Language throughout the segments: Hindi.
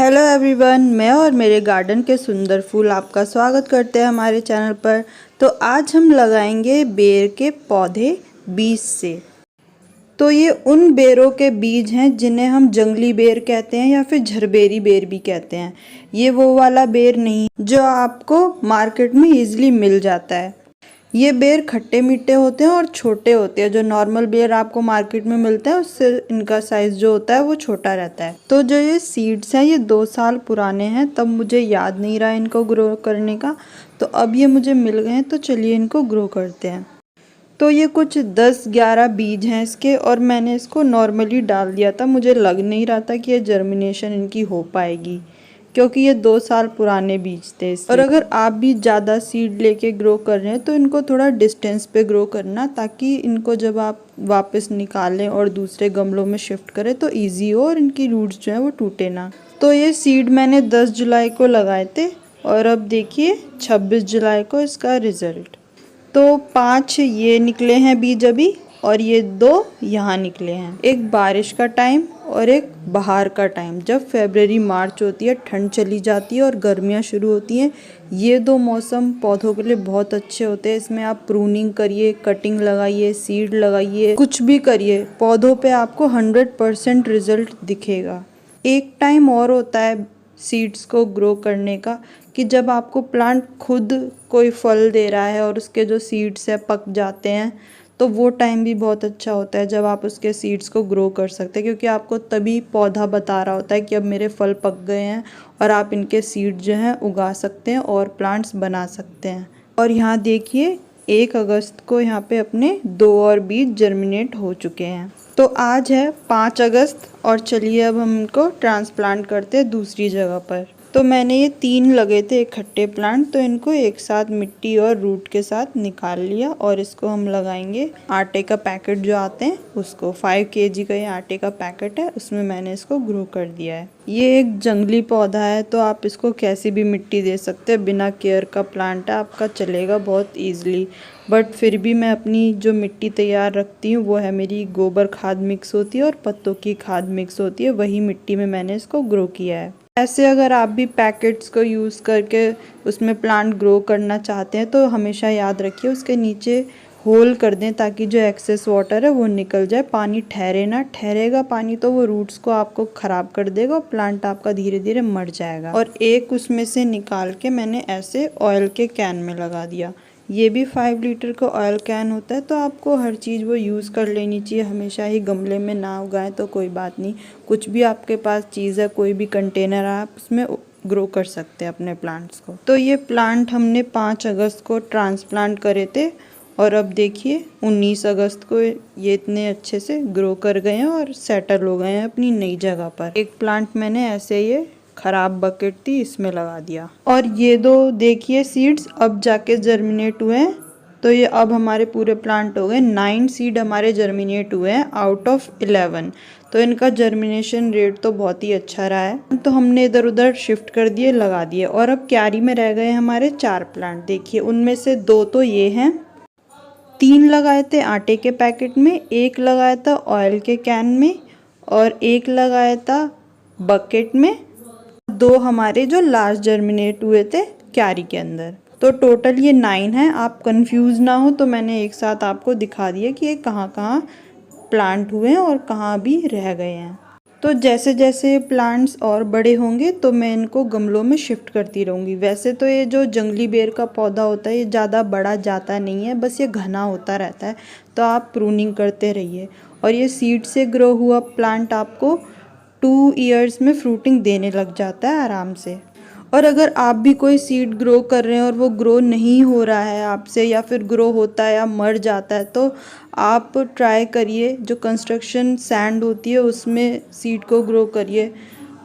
हेलो एवरीवन, मैं और मेरे गार्डन के सुंदर फूल आपका स्वागत करते हैं हमारे चैनल पर। तो आज हम लगाएंगे बेर के पौधे बीज से। तो ये उन बेरों के बीज हैं जिन्हें हम जंगली बेर कहते हैं या फिर झरबेरी बेर भी कहते हैं। ये वो वाला बेर नहीं जो आपको मार्केट में इजीली मिल जाता है। ये बेर खट्टे मीठे होते हैं और छोटे होते हैं। जो नॉर्मल बेर आपको मार्केट में मिलते हैं उससे इनका साइज जो होता है वो छोटा रहता है। तो जो ये सीड्स हैं ये 2 साल पुराने हैं, तब मुझे याद नहीं रहा इनको ग्रो करने का। तो अब ये मुझे मिल गए हैं, तो चलिए इनको ग्रो करते हैं। तो ये कुछ 10-11 बीज हैं इसके, और मैंने इसको नॉर्मली डाल दिया था। मुझे लग नहीं रहा था कि ये जर्मिनेशन इनकी हो पाएगी, क्योंकि ये 2 साल पुराने बीज थे। और अगर आप भी ज़्यादा सीड लेके ग्रो कर रहे हैं तो इनको थोड़ा डिस्टेंस पे ग्रो करना, ताकि इनको जब आप वापस निकालें और दूसरे गमलों में शिफ्ट करें तो इजी हो और इनकी रूट्स जो है वो टूटे ना। तो ये सीड मैंने 10 जुलाई को लगाए थे, और अब देखिए 26 जुलाई को इसका रिजल्ट। तो 5 ये निकले हैं बीज अभी, और ये 2 यहाँ निकले हैं। एक बारिश का टाइम और एक बाहर का टाइम, जब फरवरी मार्च होती है, ठंड चली जाती है और गर्मियाँ शुरू होती हैं। ये 2 मौसम पौधों के लिए बहुत अच्छे होते हैं। इसमें आप प्रूनिंग करिए, कटिंग लगाइए, सीड लगाइए, कुछ भी करिए, पौधों पे आपको 100% रिजल्ट दिखेगा। एक टाइम और होता है सीड्स को ग्रो करने का, कि जब आपको प्लांट खुद कोई फल दे रहा है और उसके जो सीड्स है पक जाते हैं, तो वो टाइम भी बहुत अच्छा होता है जब आप उसके सीड्स को ग्रो कर सकते हैं, क्योंकि आपको तभी पौधा बता रहा होता है कि अब मेरे फल पक गए हैं, और आप इनके सीड जो हैं उगा सकते हैं और प्लांट्स बना सकते हैं। और यहाँ देखिए 1 अगस्त को यहाँ पे अपने 2 और बीज जर्मिनेट हो चुके हैं। तो आज है 5 अगस्त, और चलिए अब हम इनको ट्रांसप्लांट करते हैं दूसरी जगह पर। तो मैंने ये 3 लगे थे इकट्ठे प्लांट, तो इनको एक साथ मिट्टी और रूट के साथ निकाल लिया, और इसको हम लगाएंगे आटे का पैकेट जो आते हैं उसको। 5 kg का ये आटे का पैकेट है, उसमें मैंने इसको ग्रो कर दिया है। ये एक जंगली पौधा है, तो आप इसको कैसी भी मिट्टी दे सकते हैं, बिना केयर का प्लांट है आपका, चलेगा बहुत ईजिली। बट फिर भी मैं अपनी जो मिट्टी तैयार रखती हूँ वो है मेरी गोबर खाद मिक्स होती है और पत्तों की खाद मिक्स होती है, वही मिट्टी में मैंने इसको ग्रो किया है। ऐसे अगर आप भी पैकेट्स को यूज़ करके उसमें प्लांट ग्रो करना चाहते हैं तो हमेशा याद रखिए उसके नीचे होल कर दें, ताकि जो एक्सेस वाटर है वो निकल जाए। पानी ठहरे ना, ठहरेगा पानी तो वो रूट्स को आपको ख़राब कर देगा और प्लांट आपका धीरे धीरे मर जाएगा। और एक उसमें से निकाल के मैंने ऐसे ऑयल के कैन में लगा दिया। ये भी 5 लीटर का ऑयल कैन होता है, तो आपको हर चीज़ वो यूज़ कर लेनी चाहिए। हमेशा ही गमले में ना उगाएं तो कोई बात नहीं, कुछ भी आपके पास चीज़ है, कोई भी कंटेनर है, आप उसमें ग्रो कर सकते हैं अपने प्लांट्स को। तो ये प्लांट हमने 5 अगस्त को ट्रांसप्लांट करे थे, और अब देखिए 19 अगस्त को ये इतने अच्छे से ग्रो कर गए हैं और सेटल हो गए हैं अपनी नई जगह पर। एक प्लांट मैंने ऐसे ये खराब बकेट थी इसमें लगा दिया, और ये 2 देखिए सीड्स अब जाके जर्मिनेट हुए हैं। तो ये अब हमारे पूरे प्लांट हो गए। 9 सीड हमारे जर्मिनेट हुए हैं आउट ऑफ 11। तो इनका जर्मिनेशन रेट तो बहुत ही अच्छा रहा है। तो हमने इधर उधर शिफ्ट कर दिए, लगा दिए, और अब क्यारी में रह गए हमारे 4 प्लांट। देखिए उनमें से 2 तो ये हैं, 3 लगाए थे आटे के पैकेट में, 1 लगाया था ऑयल के कैन में, और 1 लगाया था बकेट में। 2 हमारे जो लास्ट जर्मिनेट हुए थे क्यारी के अंदर। तो टोटल ये 9 है। आप कंफ्यूज ना हो तो मैंने एक साथ आपको दिखा दिया कि ये कहाँ कहाँ प्लांट हुए हैं और कहाँ भी रह गए हैं। तो जैसे जैसे प्लांट्स और बड़े होंगे तो मैं इनको गमलों में शिफ्ट करती रहूँगी। वैसे तो ये जो जंगली बेर का पौधा होता है ये ज़्यादा बड़ा जाता नहीं है, बस ये घना होता रहता है, तो आप प्रूनिंग करते रहिए। और ये सीड से ग्रो हुआ प्लांट आपको 2 ईयर्स में फ्रूटिंग देने लग जाता है आराम से। और अगर आप भी कोई सीड ग्रो कर रहे हैं और वो ग्रो नहीं हो रहा है आपसे, या फिर ग्रो होता है या मर जाता है, तो आप ट्राई करिए जो कंस्ट्रक्शन सैंड होती है उसमें सीड को ग्रो करिए।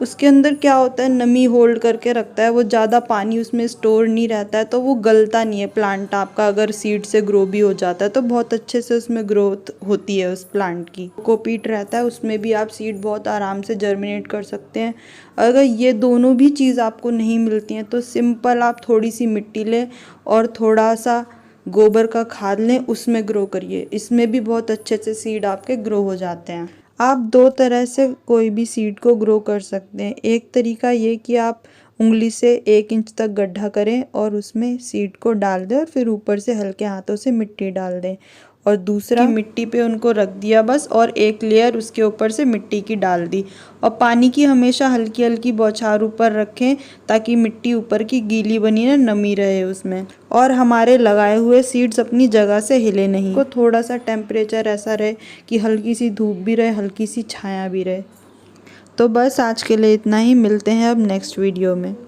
उसके अंदर क्या होता है, नमी होल्ड करके रखता है, वो ज़्यादा पानी उसमें स्टोर नहीं रहता है, तो वो गलता नहीं है प्लांट आपका। अगर सीड से ग्रो भी हो जाता है तो बहुत अच्छे से उसमें ग्रोथ होती है उस प्लांट की। कोकोपीट रहता है उसमें भी आप सीड बहुत आराम से जर्मिनेट कर सकते हैं। अगर ये दोनों भी चीज़ आपको नहीं मिलती हैं तो सिंपल आप थोड़ी सी मिट्टी लें और थोड़ा सा गोबर का खाद लें, उसमें ग्रो करिए। इसमें भी बहुत अच्छे से सीड आपके ग्रो हो जाते हैं। आप दो तरह से कोई भी सीड को ग्रो कर सकते हैं। एक तरीका ये कि आप उंगली से 1 इंच तक गड्ढा करें और उसमें सीड को डाल दें और फिर ऊपर से हल्के हाथों से मिट्टी डाल दें, और दूसरा कि मिट्टी पे उनको रख दिया बस और एक लेयर उसके ऊपर से मिट्टी की डाल दी, और पानी की हमेशा हल्की हल्की बौछार ऊपर रखें ताकि मिट्टी ऊपर की गीली बनी ना, नमी रहे उसमें, और हमारे लगाए हुए सीड्स अपनी जगह से हिले नहीं। को थोड़ा सा टेम्परेचर ऐसा रहे कि हल्की सी धूप भी रहे, हल्की सी छाया भी रहे। तो बस आज के लिए इतना ही, मिलते हैं अब नेक्स्ट वीडियो में।